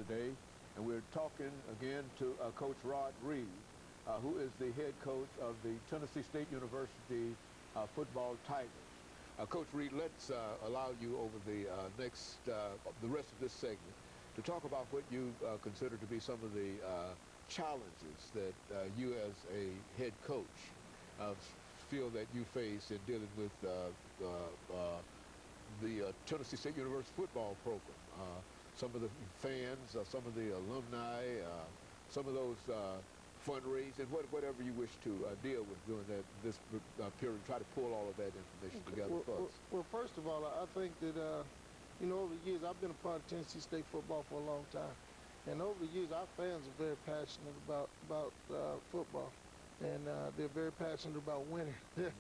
today, and we're talking again to Coach RReed, who is the head coach of the Tennessee State University football Tigers. Coach Reed, let's allow you over the the rest of this segment to talk about what you consider to be some of the challenges that you as a head coach feel that you face in dealing with the Tennessee State University football program. Some of the fans, some of the alumni, some of those fundraising, whatever you wish to deal with during this period, try to pull all of that information together for us. Well, first of all, I think that, you know, over the years, I've been a part of Tennessee State football for a long time. And over the years, our fans are very passionate about football. And they're very passionate about winning. and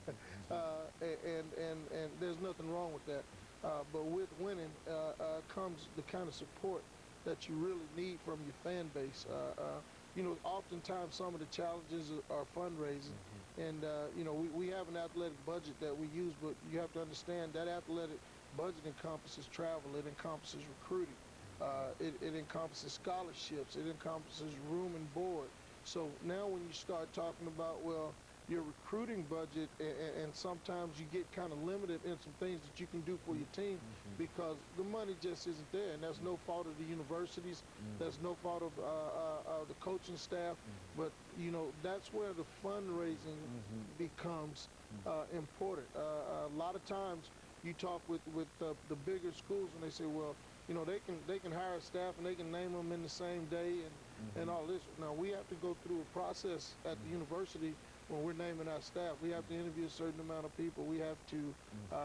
there's nothing wrong with that. But with winning comes the kind of support that you really need from your fan base. You know, oftentimes some of the challenges are fundraising. And, you know, we have an athletic budget that we use, but you have to understand that athletic budget encompasses travel, it encompasses recruiting, it encompasses scholarships, it encompasses room and board. So now when you start talking about, well, your recruiting budget, and sometimes you get kind of limited in some things that you can do for your team because the money just isn't there, and that's no fault of the universities, that's no fault of the coaching staff, but you know, that's where the fundraising becomes important. A lot of times you talk with the bigger schools and they say, well, you know, they can hire staff and they can name them in the same day and all this. Now we have to go through a process at the university when we're naming our staff. We have to interview a certain amount of people. We have to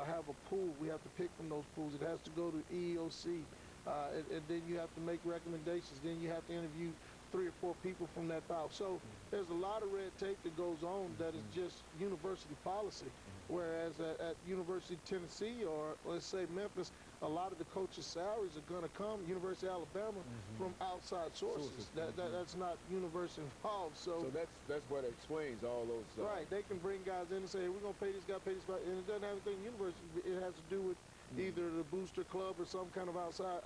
have a pool. We have to pick from those pools. It has to go to EEOC, and then you have to make recommendations. Then you have to interview 3 or 4 people from that file. So there's a lot of red tape that goes on that is just university policy. Whereas at University of Tennessee, or let's say Memphis, a lot of the coaches' salaries are going to come, University of Alabama, from outside sources. That's not university involved. So that's what explains all those. Right, they can bring guys in and say, hey, we're going to pay this guy, and it doesn't have anything university. It has to do with either the booster club or some kind of outside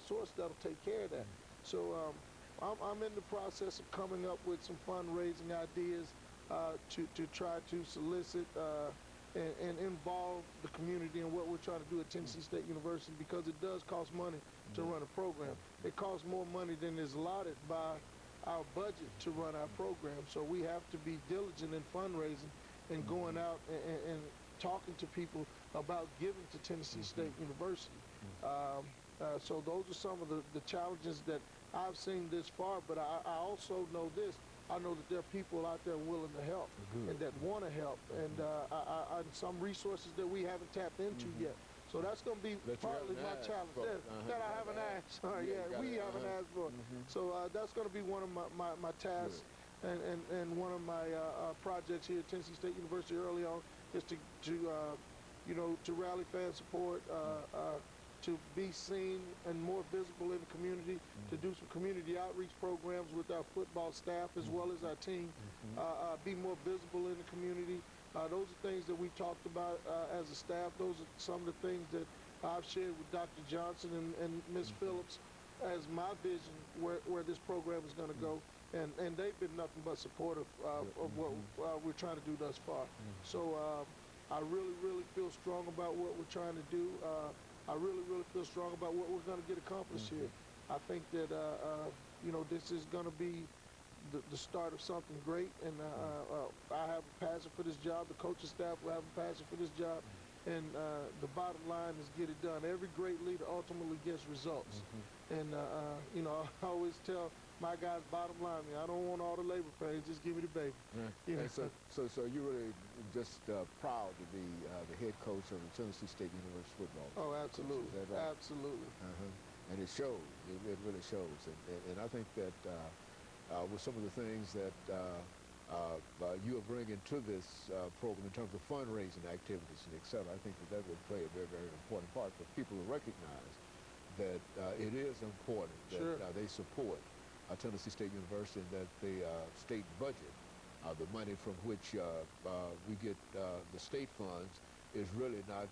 source that'll take care of that. So I'm in the process of coming up with some fundraising ideas to try to solicit and involve the community in what we're trying to do at Tennessee State University, because it does cost money to run a program. It costs more money than is allotted by our budget to run our program. So we have to be diligent in fundraising and going out and talking to people about giving to Tennessee State University. So those are some of the challenges that I've seen this far, but I also know this. I know that there are people out there willing to help and that want to help, and some resources that we haven't tapped into yet. So that's going to be partly my challenge that I haven't asked. We haven't asked for. So that's going to be one of my tasks and one of my projects here at Tennessee State University early on is to you know, to rally fan support, to be seen and more visible in the community, to do some community outreach programs with our football staff as well as our team, be more visible in the community. Those are things that we talked about as a staff. Those are some of the things that I've shared with Dr. Johnson and Ms. Phillips as my vision where this program is going to go. And they've been nothing but supportive of what we're trying to do thus far. So I really, really feel strong about what we're trying to do. I really, really feel strong about what we're going to get accomplished here. I think that, you know, this is going to be the start of something great, and I have a passion for this job. The coaching staff will have a passion for this job, and the bottom line is get it done. Every great leader ultimately gets results. And, you know, I always tell my guys, bottom line, I don't want all the labor pains, just give me the baby. You know? So you're really just proud to be the head coach of the Tennessee State University football team. Oh, absolutely. Is that right? Absolutely. And it shows. It really shows. And I think that with some of the things that you are bringing to this program in terms of fundraising activities and et cetera, I think that would play a very, very important part for people to recognize that it is important that they support Tennessee State University, and that the state budget, the money from which we get the state funds, is really not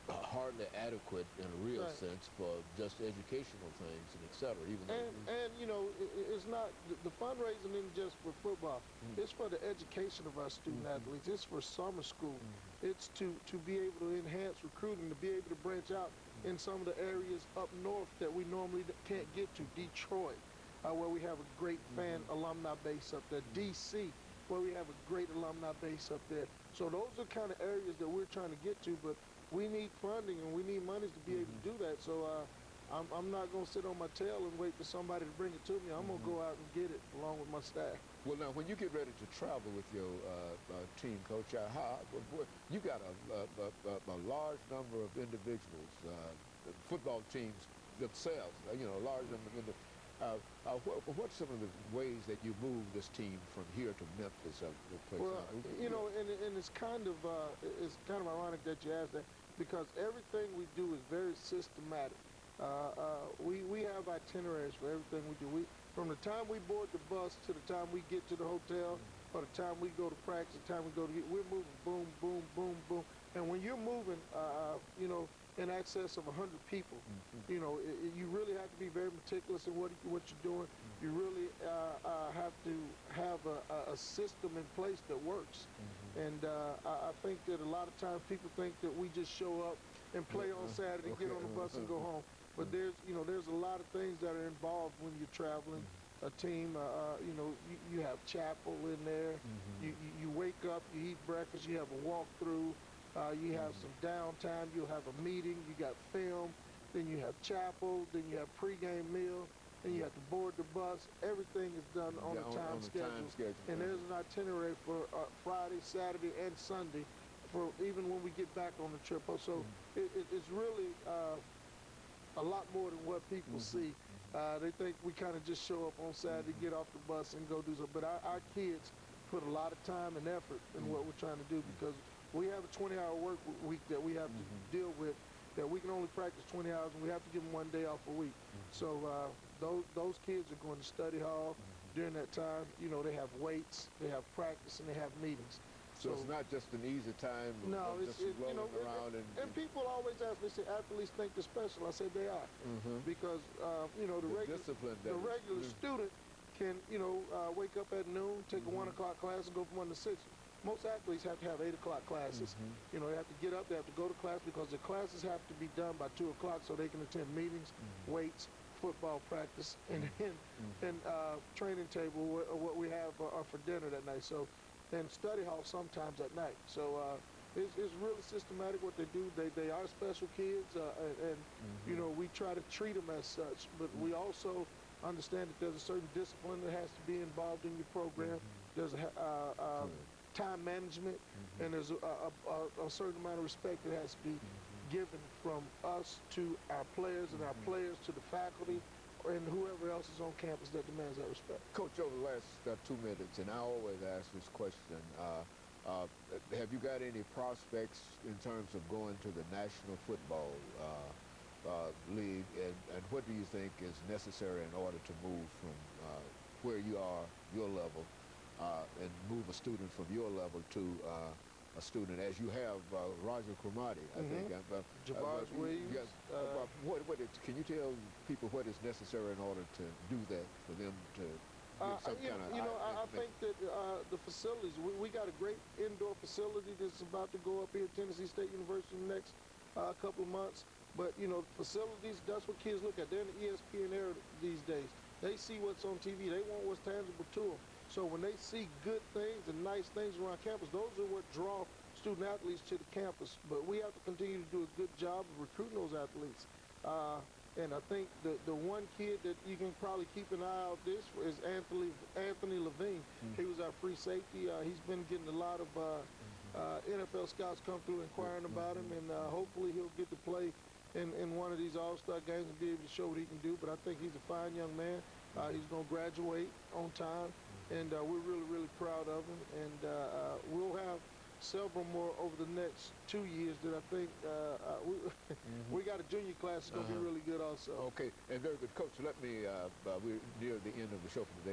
hardly adequate in a real Right. sense for just educational things and et cetera. Even And you know, it's not the fundraising isn't just for football. It's for the education of our student athletes. It's for summer school. It's to be able to enhance recruiting, to be able to branch out in some of the areas up north that we normally can't get to. Detroit, where we have a great fan alumni base up there. DC, where we have a great alumni base up there. So those are kind of areas that we're trying to get to, but we need funding and we need monies to be able to do that. So I'm not going to sit on my tail and wait for somebody to bring it to me. I'm going to go out and get it along with my staff. well, now, when you get ready to travel with your team, Coach, you got a large number of individuals, football teams themselves, a large number of what's some of the ways that you move this team from here to Memphis? Well, you know, and it's kind of ironic that you asked that, because everything we do is very systematic. We have itineraries for everything we do. From the time we board the bus to the time we get to the hotel, or the time we go to practice, the time we go to we're moving boom, boom, boom, boom. And when you're moving, you know, in excess of 100 people, you know, you really have to be very meticulous in what you're doing. You really have to have a system in place that works. And I think that a lot of times people think that we just show up and play on Saturday, get on the bus and go home. But there's a lot of things that are involved when you're traveling. A team, you know, you have chapel in there. You wake up, you eat breakfast, you have a walkthrough. You have some downtime, you'll have a meeting, you got film, then you have chapel, then you have pregame meal, then you have to board the bus. Everything is done on a time schedule. And there's an itinerary for Friday, Saturday, and Sunday, for even when we get back on the trip. So it's really a lot more than what people see. They think we kind of just show up on Saturday, get off the bus, and go do something. But our kids put a lot of time and effort in what we're trying to do, because we have a 20-hour work week that we have to deal with, that we can only practice 20 hours, and we have to give them 1 day off a week. So those kids are going to study hall during that time. You know, they have weights, they have practice, and they have meetings. So it's not just an easy time. No, just rolling around. And people always ask me, say, athletes think they're special. I say they are, because you know, the regular student can, you know, wake up at noon, take a 1 o'clock class, and go from 1 to 6. Most athletes have to have 8 o'clock classes. You know, they have to get up, they have to go to class, because the classes have to be done by 2 o'clock so they can attend meetings, weights, football practice, and training table, what we have for dinner that night. So, and study hall sometimes at night. So it's really systematic what they do. They are special kids, and you know, we try to treat them as such. But we also understand that there's a certain discipline that has to be involved in your program. There's a time management, and there's a certain amount of respect that has to be given from us to our players, and our players to the faculty, and whoever else is on campus that demands that respect. Coach, over the last 2 minutes, and I always ask this question, have you got any prospects in terms of going to the National Football League, and what do you think is necessary in order to move from where you are, your level, and move a student from your level to a student, as you have Roger Cromartie, I think. Javaris Williams. Yes. Can you tell people what is necessary in order to do that, for them to get some kind of... I think that the facilities, we got a great indoor facility that's about to go up here at Tennessee State University in the next couple of months. But, you know, facilities, that's what kids look at. They're in the ESPN era these days. They see what's on TV. They want what's tangible to them. So when they see good things and nice things around campus, those are what draw student athletes to the campus. But we have to continue to do a good job of recruiting those athletes. And I think the one kid that you can probably keep an eye out this is Anthony Levine. He was our free safety. He's been getting a lot of NFL scouts come through inquiring about him, and hopefully he'll get to play in one of these all-star games and be able to show what he can do. But I think he's a fine young man. He's going to graduate on time, and we're really, really proud of him. And we'll have several more over the next 2 years that I think we got a junior class that's going to be really good also. Okay, and very good. Coach, let me, we're near the end of the show for today.